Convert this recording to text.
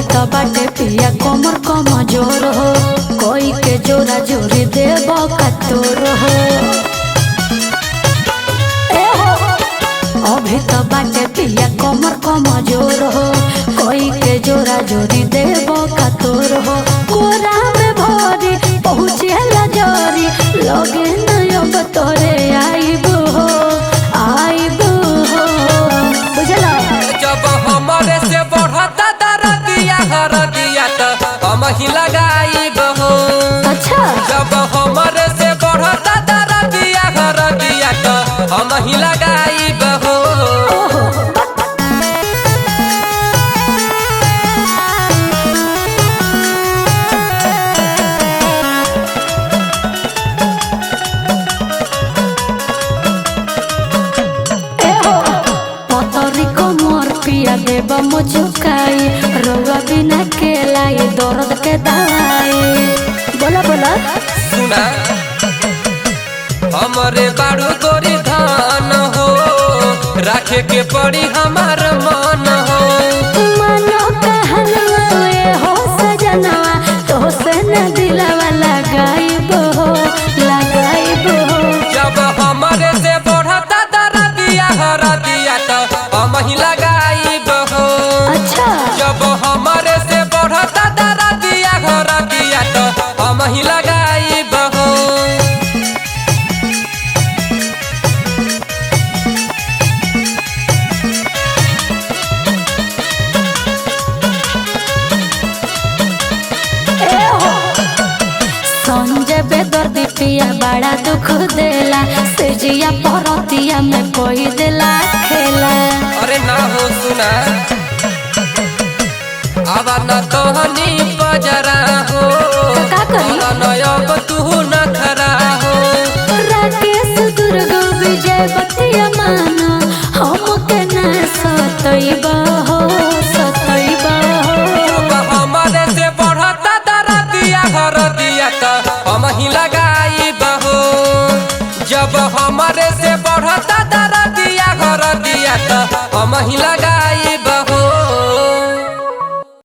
अभी तो बाटे पिया कमर कमजोर हो कोई के जोरा जोरी देव कतोर हो अभी तो बाटे पिया कमर कमजोर हो कोई के जोरा जोरी देव कतोर हो कोरा में भरी पहुँचे लजरी लगे नयब तोरे आइब हो बुझला। जब हमारे से बढ़ता दरदिया हरदिया तो हम ही लगाई बहो। अच्छा जब हमारे से बढ़ता दरदिया हरदिया तो हम ही लगाई बहो। पिया देव मुझुकाई रोवा बिना के लाई दर्द के दवाई बोला बोला सुना हमारे बारू गोरी धान हो रखे के पड़ी हमार मन हो मानो कहनवा ये हो सजनवा तो से न दिलवा लगाइब हो जब हमारे से बढ़ता दरदिया हरदिया तो हम ही लगाई बहो। अच्छा जब हमारे से बढ़ता दरदिया हरदिया तो हम ही लगाई बहो। संजय बेदर्दी पिया बड़ा दुख देला सेजिया परतिया में कोई देला खेला। अरे ना हो सुना अब न तोहनी बजरा हो का करी नयब तू न खरा हो राकेश दुर्ग विजय बतिया माना हमके न सतैब हो जब हमारे से बढ़ता दरदिया हरदिया तो हम ही लगाई बहो। जब हमारे से बढ़ता दरदिया हरदिया तो हम ही लगा